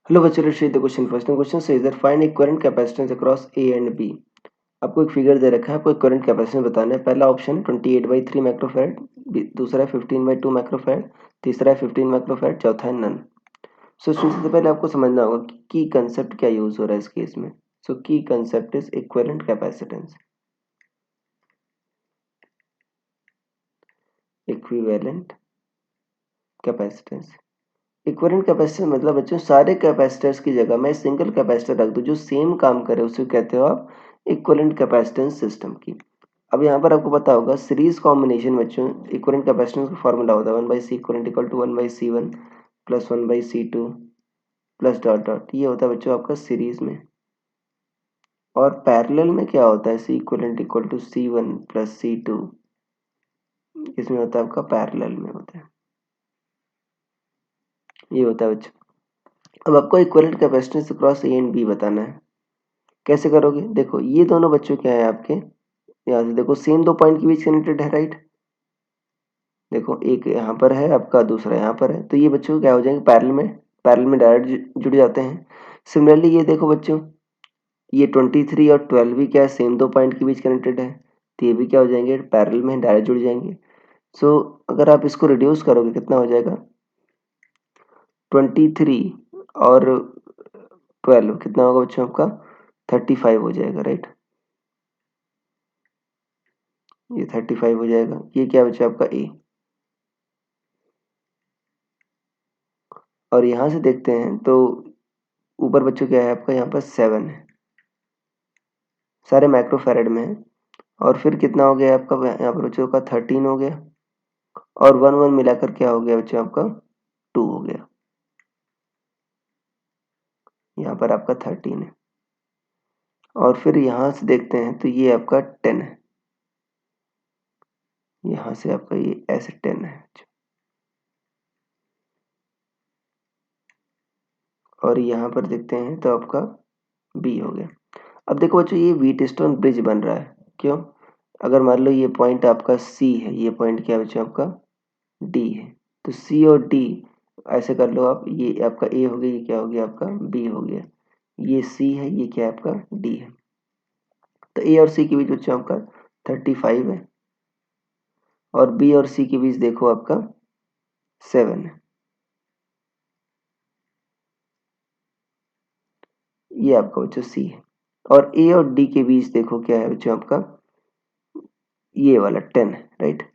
Hello बच्चों, let's read the question. First question says that find equivalent capacitance across A and B. आपको एक figure दे रखा है, आपको इक्विवेलेंट कैपेसिटेंस बताना है। पहला ऑप्शन है 28/3 माइक्रोफैराड, दूसरा है 15/2 माइक्रोफैराड, तीसरा है 15 माइक्रोफैराड, चौथा है नन। सो सबसे पहले आपको समझना होगा कि की कंसेप्ट क्या यूज हो रहा है इस केस में। सो की concept is equivalent capacitance. Equivalent capacitance, equivalent capacitance मतलब बच्चों सारे कैपेसिटर्स की जगह मैं सिंगल कैपेसिटर रख दूं जो सेम काम करे, उसे कहते हो आप इक्विवेलेंट कैपेसिटेंस सिस्टम की। अब यहाँ पर आपको पता होगा सीरीज कॉम्बिनेशन बच्चों इक्विवेलेंट कैपेसिटेंस का फॉर्मूला होता है 1/c equivalent equal to 1/c1 plus 1/c2 plus dot dot. ये होता है बच्चों आपका सीरीज में। और पैरेलल में क्या होता है, c equivalent equal to c1 plus c2। इसमें होता है आपका पैरेलल में होता है, ये होता है बच्चों। अब आपको equivalent capacitance across A and B बताना है। कैसे करोगे, देखो ये दोनों बच्चों क्या है आपके, यहाँ से देखो सेम दो पॉइंट के बीच कनेक्टेड है, राइट। देखो एक यहाँ पर है आपका, दूसरा यहाँ पर है, तो ये बच्चों क्या हो जाएंगे पैरेलल में डायरेक्ट जुड़ जाते हैं। सिमिलरली ये देखो बच्चों, ये 23 और 12 भी क्या है, सेम दो पॉइंट के बीच कनेक्टेड है, तो ये भी क्या हो जाएंगे, पैरेलल में डायरेक्ट जुड़ जाएंगे। सो अगर आप इसको रिड्यूस करोगे कितना हो जाएगा, 23 और 12 कितना होगा बच्चों आपका, 35 हो जाएगा, राइट। ये 35 हो जाएगा। ये क्या बच्चा आपका ए। और यहाँ से देखते हैं तो ऊपर बच्चों क्या है आपका, यहाँ पर 7 है, सारे माइक्रोफैराड में है। और फिर कितना हो गया आपका, यहाँ पर बच्चों का 13 हो गया, और 1 1 मिलाकर क्या हो गया बच्चों आपका 2 हो गया। यहाँ पर आपका 13 है। और फिर यहाँ से देखते हैं तो ये आपका 10 है, यहाँ से आपका ये ऐसे 10 है। और यहाँ पर देखते हैं तो आपका बी हो गया। अब देखो बच्चों ये व्हीटस्टोन ब्रिज बन रहा है, क्यों, अगर मान लो ये पॉइंट आपका सी है, ये पॉइंट क्या है बच्चों आपका डी है, तो सी और डी ऐसे कर लो आप, ये आपका ए हो गया, ये क्या हो गया आपका बी हो गया, ये सी है, ये क्या है आपका डी है। तो ए और सी के बीच बच्चों आपका 35 है, और बी और सी के बीच देखो आपका 7 है, ये आपका बच्चों सी है। और ए और डी के बीच देखो क्या है बच्चों आपका, ये वाला 10 है, राइट।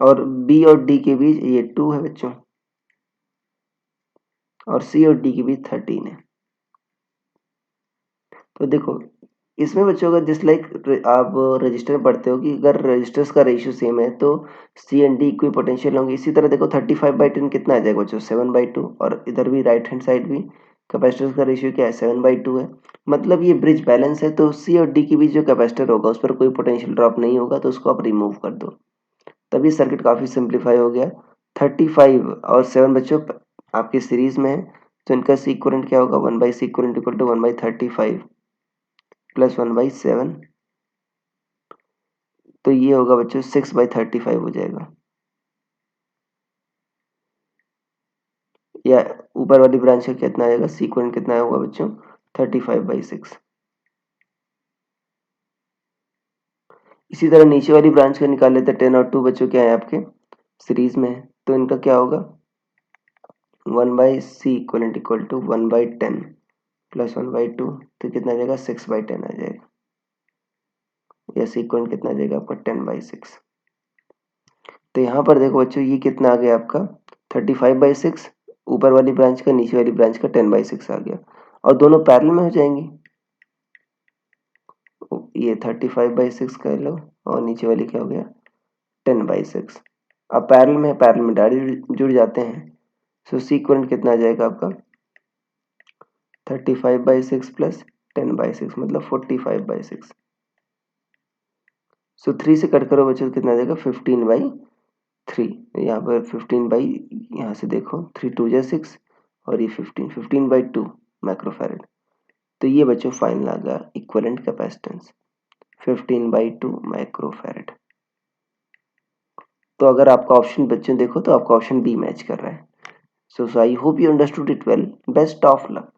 और बी और डी के बीच ये 2 है बच्चों, और सी और डी के बीच 13 है। तो देखो इसमें बच्चों का जिस लाइक आप रजिस्टर में पढ़ते हो कि अगर रजिस्टर्स का रेशियो सेम है तो सी एंड डी इक्वी पोटेंशियल होंगे। इसी तरह देखो 35/10 कितना आ जाएगा बच्चों, 7/2। और इधर भी राइट हैंड साइड भी कैपेसिटर्स का रेशियो क्या है, 7/2 है। मतलब ये ब्रिज बैलेंस है, तो सी और डी के बीच जो कैपेसिटर होगा उस पर कोई पोटेंशियल ड्रॉप नहीं होगा, तो उसको आप रिमूव कर दो। तभी सर्किट काफी सिंप्लीफाई हो गया। 35 और 7 बच्चों आपके सीरीज में है, तो इनका सी इक्विवेलेंट क्या होगा, 1/c equivalent equal to 1/35 plus 1/7। तो ये होगा बच्चों 6/35 हो जाएगा। या ऊपर वाली ब्रांच का कितना आएगा, सी इक्विवेलेंट कितना होगा बच्चों, 35/6। इसी तरह नीचे वाली ब्रांच का निकाल लेते हैं, 10 और 2 बच्चों क्या है आपके सीरीज में है, तो इनका क्या होगा 1/c equivalent equal to 1/10 plus 1/2, तो कितना आ जाएगा 6/10 आ जाएगा। या सी इक्विवेलेंट कितना आ जाएगा आपका 10/6। तो यहाँ पर देखो बच्चों ये कितना आ गया आपका 35/6, ऊपर वाली ब्रांच का नीचे वाली ब्रांच का 10/6 आ गया, और दोनों पैरेलल में हो जाएंगी। ये 35/6 कर लो, और नीचे वाली क्या हो गया 10/6। अब पैरेलल में डायरेक्ट जुड़ जाते हैं। सो सी इक्विवेलेंट कितना आ जाएगा आपका 35/6 प्लस 10/6 मतलब 45/6। सो 3 से कट करो बच्चों, कितना आ जाएगा 15/3। यहाँ पर 15 बाई, यहाँ से देखो 3 2 जा 6, और ये 15/2 माइक्रोफैरड। तो ये बच्चों फाइनल आ गया इक्विवेलेंट कैपेसिटेंस 15/2 माइक्रोफैरड। तो अगर आपका ऑप्शन बच्चों देखो तो आपका ऑप्शन बी मैच कर रहा है। So I hope you understood it well. Best of luck.